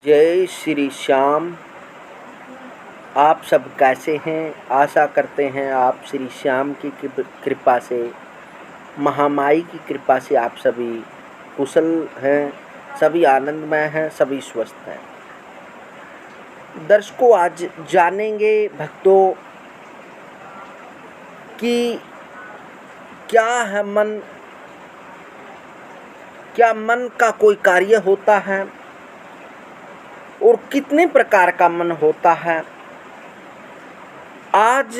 जय श्री श्याम। आप सब कैसे हैं? आशा करते हैं आप श्री श्याम की कृपा से, महामाई की कृपा से आप सभी कुशल हैं, सभी आनंदमय हैं, सभी स्वस्थ हैं। दर्शकों, आज जानेंगे भक्तों कि क्या है मन, क्या मन का कोई कार्य होता है और कितने प्रकार का मन होता है। आज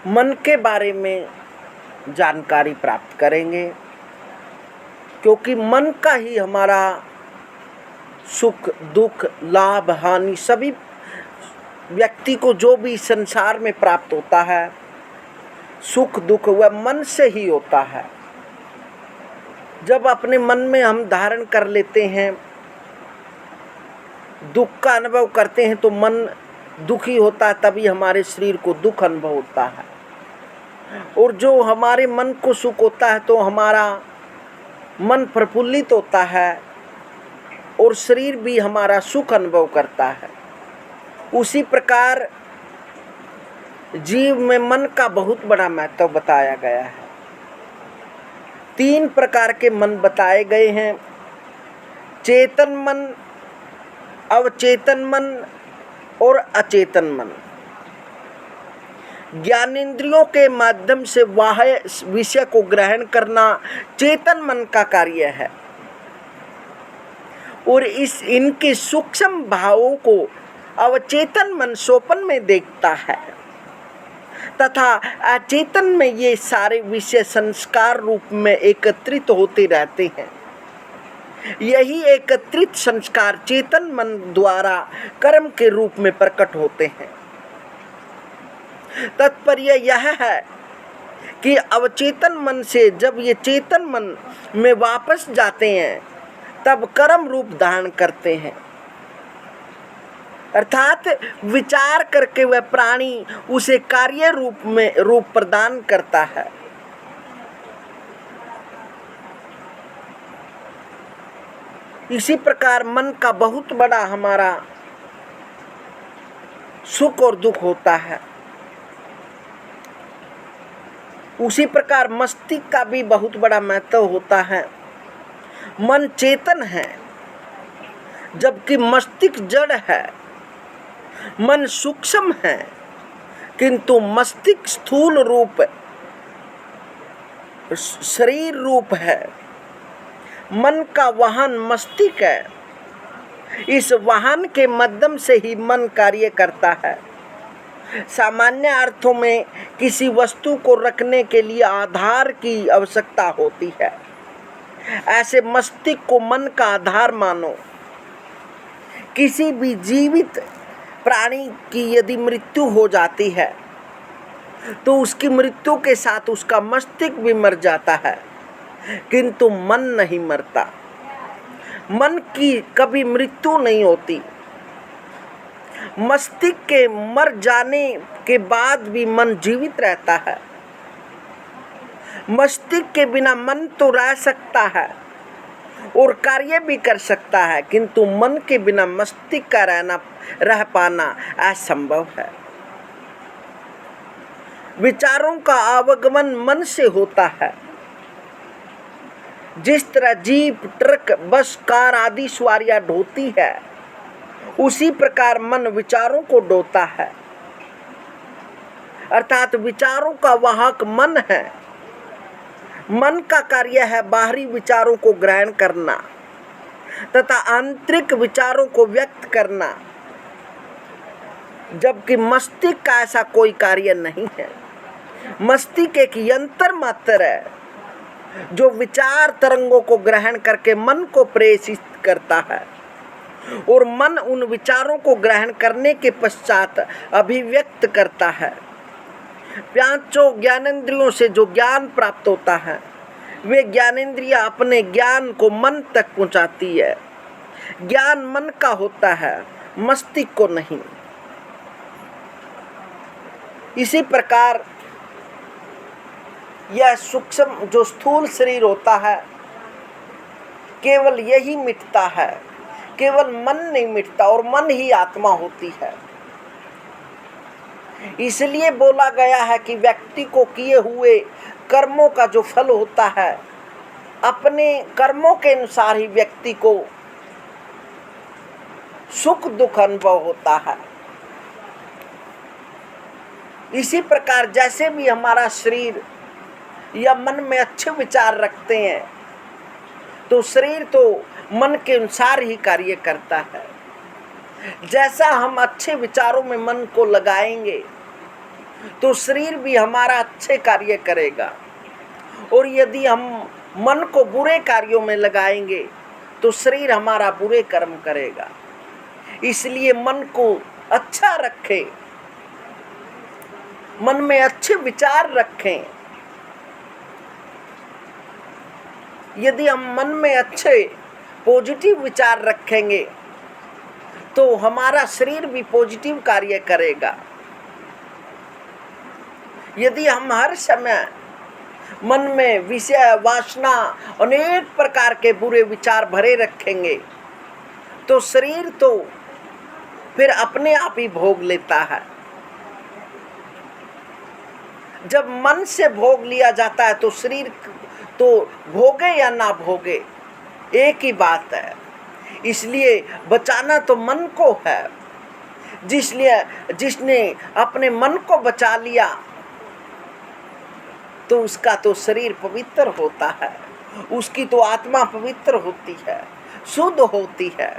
मन के बारे में जानकारी प्राप्त करेंगे, क्योंकि मन का ही हमारा सुख दुख लाभ हानि सभी व्यक्ति को जो भी संसार में प्राप्त होता है, सुख दुख वह मन से ही होता है। जब अपने मन में हम धारण कर लेते हैं, दुख का अनुभव करते हैं तो मन दुखी होता है, तभी हमारे शरीर को दुख अनुभव होता है। और जो हमारे मन को सुख होता है तो हमारा मन प्रफुल्लित होता है और शरीर भी हमारा सुख अनुभव करता है। उसी प्रकार जीव में मन का बहुत बड़ा महत्व बताया गया है। 3 प्रकार के मन बताए गए हैं: चेतन मन, अवचेतन मन और अचेतन मन। ज्ञानेंद्रियों के माध्यम से बाह्य विषय को ग्रहण करना चेतन मन का कार्य है और इनके सूक्ष्म भावों को अवचेतन मन स्वप्न में देखता है तथा अचेतन में ये सारे विषय संस्कार रूप में एकत्रित होते रहते हैं। यही एकत्रित संस्कार चेतन मन द्वारा कर्म के रूप में प्रकट होते हैं। तात्पर्य यह है कि अवचेतन मन से जब ये चेतन मन में वापस जाते हैं तब कर्म रूप धारण करते हैं, अर्थात विचार करके वह प्राणी उसे कार्य रूप प्रदान करता है। इसी प्रकार मन का बहुत बड़ा हमारा सुख और दुख होता है। उसी प्रकार मस्तिष्क का भी बहुत बड़ा महत्व होता है। मन चेतन है जबकि मस्तिष्क जड़ है। मन सूक्ष्म है किंतु मस्तिष्क स्थूल रूप शरीर रूप है। मन का वाहन मस्तिष्क है। इस वाहन के माध्यम से ही मन कार्य करता है। सामान्य अर्थों में किसी वस्तु को रखने के लिए आधार की आवश्यकता होती है। ऐसे मस्तिष्क को मन का आधार मानो। किसी भी जीवित प्राणी की यदि मृत्यु हो जाती है तो उसकी मृत्यु के साथ उसका मस्तिष्क भी मर जाता है, किंतु मन नहीं मरता। मन की कभी मृत्यु नहीं होती। मस्तिष्क के मर जाने के बाद भी मन जीवित रहता है। मस्तिष्क के बिना मन तो रह सकता है और कार्य भी कर सकता है, किंतु मन के बिना मस्तिष्क का रह पाना असंभव है। विचारों का आवागमन मन से होता है। जिस तरह जीप, ट्रक, बस, कार आदि सवारियां ढोती है, उसी प्रकार मन विचारों को ढोता है, अर्थात विचारों का वाहक मन है। मन का कार्य है बाहरी विचारों को ग्रहण करना तथा आंतरिक विचारों को व्यक्त करना, जबकि मस्तिष्क का ऐसा कोई कार्य नहीं है। मस्तिष्क एक यंत्र मात्र है जो विचार तरंगों को ग्रहण करके मन को प्रेषित करता है और मन उन विचारों को ग्रहण करने के पश्चात अभिव्यक्त करता है। 5 ज्ञानेंद्रियों से जो ज्ञान प्राप्त होता है, वे ज्ञानेंद्रियां अपने ज्ञान को मन तक पहुंचाती है। ज्ञान मन का होता है, मस्तिष्क को नहीं। इसी प्रकार यह सूक्ष्म जो स्थूल शरीर होता है, केवल यही मिटता है केवल मन नहीं मिटता और मन ही आत्मा होती है। इसलिए बोला गया है कि व्यक्ति को किए हुए कर्मों का जो फल होता है, अपने कर्मों के अनुसार ही व्यक्ति को सुख दुख अनुभव होता है। इसी प्रकार जैसे भी हमारा शरीर या मन में अच्छे विचार रखते हैं तो शरीर तो मन के अनुसार ही कार्य करता है। जैसा हम अच्छे विचारों में मन को लगाएंगे तो शरीर भी हमारा अच्छे कार्य करेगा, और यदि हम मन को बुरे कार्यों में लगाएंगे तो शरीर हमारा बुरे कर्म करेगा। इसलिए मन को अच्छा रखें, मन में अच्छे विचार रखें। यदि हम मन में अच्छे पॉजिटिव विचार रखेंगे तो हमारा शरीर भी पॉजिटिव कार्य करेगा। यदि हम हर समय मन में विषय वासना अनेक प्रकार के बुरे विचार भरे रखेंगे तो शरीर तो फिर अपने आप ही भोग लेता है। जब मन से भोग लिया जाता है तो शरीर तो भोगे या ना भोगे एक ही बात है। इसलिए बचाना तो मन को है। जिसने अपने मन को बचा लिया तो उसका तो शरीर पवित्र होता है, उसकी तो आत्मा पवित्र होती है, शुद्ध होती है।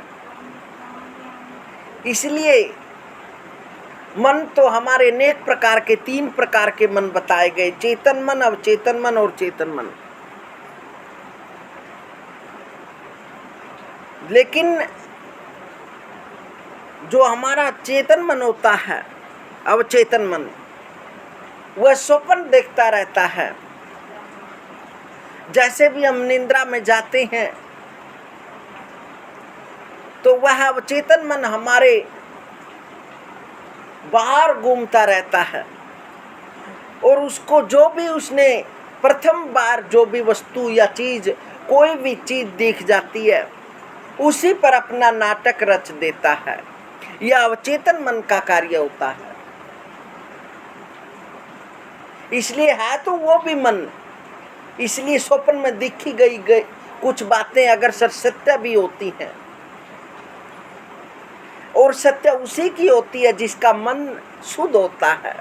इसलिए मन तो हमारे अनेक प्रकार के 3 प्रकार के मन बताए गए, चेतन मन, अवचेतन मन और चेतन मन। लेकिन जो हमारा चेतन मन होता है, अवचेतन मन, वह स्वप्न देखता रहता है। जैसे भी हम निद्रा में जाते हैं तो वह अवचेतन मन हमारे बाहर घूमता रहता है, और उसको जो भी उसने प्रथम बार जो भी वस्तु या चीज, कोई भी चीज दिख जाती है उसी पर अपना नाटक रच देता है। यह अवचेतन मन का कार्य होता है। इसलिए है तो वो भी मन। इसलिए स्वप्न में दिखी गई कुछ बातें अगर सत्य भी होती हैं, और सत्य उसी की होती है जिसका मन शुद्ध होता है।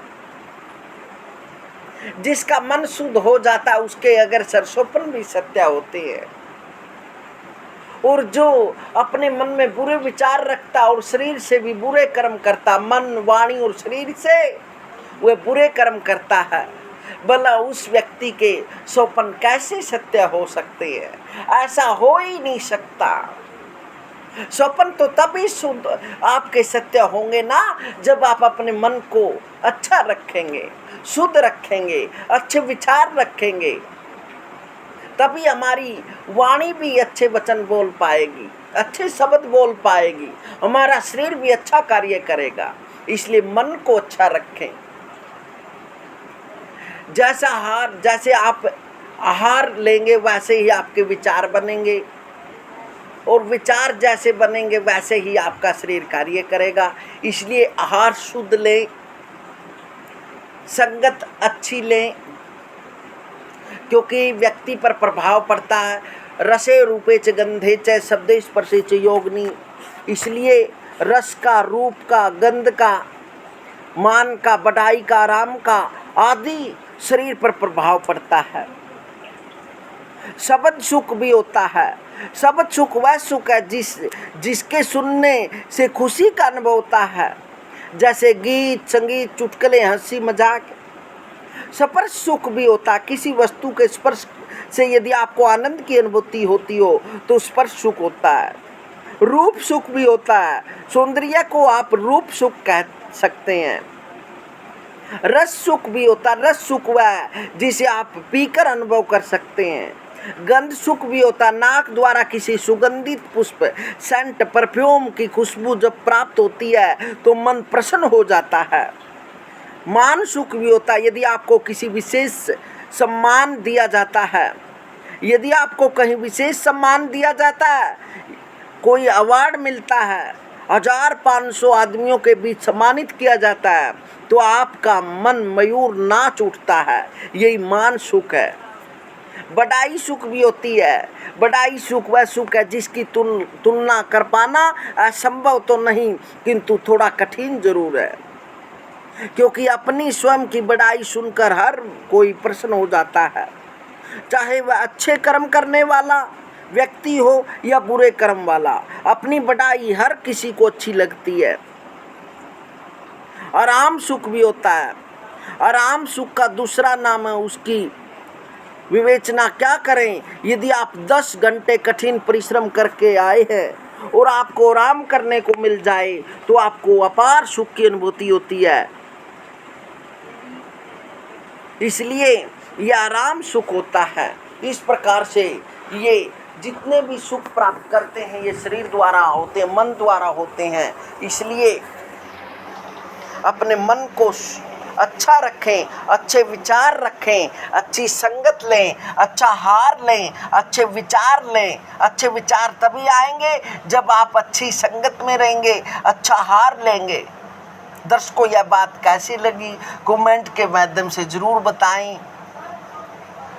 जिसका मन शुद्ध हो जाता है उसके अगर स्वप्न भी सत्य होते हैं। और जो अपने मन में बुरे विचार रखता और शरीर से भी बुरे कर्म करता, मन वाणी और शरीर से वह बुरे कर्म करता है, भला उस व्यक्ति के स्वप्न कैसे सत्य हो सकते हैं? ऐसा हो ही नहीं सकता। स्वप्न तो तभी शुद्ध आपके सत्य होंगे ना जब आप अपने मन को अच्छा रखेंगे, शुद्ध रखेंगे, अच्छे विचार रखेंगे, तभी हमारी वाणी भी अच्छे वचन बोल पाएगी, अच्छे शब्द बोल पाएगी, हमारा शरीर भी अच्छा कार्य करेगा। इसलिए मन को अच्छा रखें। जैसे आप आहार लेंगे वैसे ही आपके विचार बनेंगे, और विचार जैसे बनेंगे वैसे ही आपका शरीर कार्य करेगा। इसलिए आहार शुद्ध लें, संगत अच्छी लें, क्योंकि व्यक्ति पर प्रभाव पड़ता है। रसे रूपे च गंधे च शब्दे स्पर्शे च योगिनी। इसलिए रस का, रूप का, गंध का, मान का, बढ़ाई का, आराम का आदि शरीर पर प्रभाव पड़ता है। शब्द सुख भी होता है। शब्द सुख वह सुख है जिसके सुनने से खुशी का अनुभव होता है, जैसे गीत, संगीत, चुटकुले, हंसी मजाक। स्पर्श सुख भी होता है। किसी वस्तु के स्पर्श से यदि आपको आनंद की अनुभूति होती हो तो स्पर्श सुख होता है। रूप सुख भी होता है। सौंदर्य को आप रूप सुख कह सकते हैं। रस सुख भी होता है। रस सुख वह है जिसे आप पीकर अनुभव कर सकते हैं। गंध सुख भी होता है। नाक द्वारा किसी सुगंधित पुष्प, सेंट, परफ्यूम की खुशबू जब प्राप्त होती है तो मन प्रसन्न हो जाता है। मान सुख भी होता है। यदि आपको किसी विशेष सम्मान दिया जाता है, यदि आपको कहीं विशेष सम्मान दिया जाता है कोई अवार्ड मिलता है, 1500 आदमियों के बीच सम्मानित किया जाता है, तो आपका मन मयूर नाच उठता है। यही मान सुख है। बड़ाई सुख भी होती है। बड़ाई सुख वह सुख है जिसकी तुलना कर पाना असंभव तो नहीं, किंतु थोड़ा कठिन जरूर है, क्योंकि अपनी स्वयं की बड़ाई सुनकर हर कोई प्रसन्न हो जाता है, चाहे वह अच्छे कर्म करने वाला व्यक्ति हो या बुरे कर्म वाला। अपनी बड़ाई हर किसी को अच्छी लगती है। आराम सुख भी होता है। आराम सुख का दूसरा नाम है उसकी विवेचना क्या करें। यदि आप 10 घंटे कठिन परिश्रम करके आए हैं और आपको आराम करने को मिल जाए तो आपको अपार सुख की अनुभूति होती है। इसलिए यह आराम सुख होता है। इस प्रकार से ये जितने भी सुख प्राप्त करते हैं ये शरीर द्वारा होते हैं, मन द्वारा होते हैं। इसलिए अपने मन को अच्छा रखें, अच्छे विचार रखें, अच्छी संगत लें, अच्छा आहार लें, अच्छे विचार लें। अच्छे विचार तभी आएंगे जब आप अच्छी संगत में रहेंगे, अच्छा आहार लेंगे। दर्शकों यह बात कैसी लगी कमेंट के माध्यम से ज़रूर बताएं,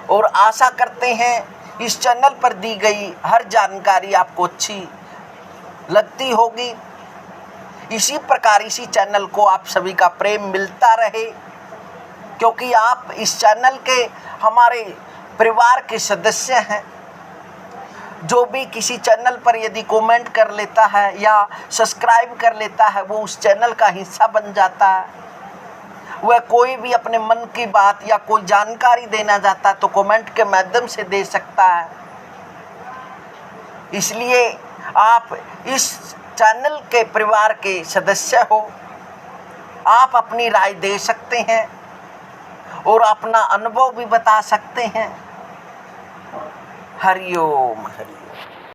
और आशा करते हैं इस चैनल पर दी गई हर जानकारी आपको अच्छी लगती होगी। इसी प्रकार इसी चैनल को आप सभी का प्रेम मिलता रहे, क्योंकि आप इस चैनल के हमारे परिवार के सदस्य हैं। जो भी किसी चैनल पर यदि कमेंट कर लेता है या सब्सक्राइब कर लेता है वो उस चैनल का हिस्सा बन जाता है। वह कोई भी अपने मन की बात या कोई जानकारी देना चाहता है तो कमेंट के माध्यम से दे सकता है। इसलिए आप इस चैनल के परिवार के सदस्य हो, आप अपनी राय दे सकते हैं और अपना अनुभव भी बता सकते हैं। हरिओम हरिओम।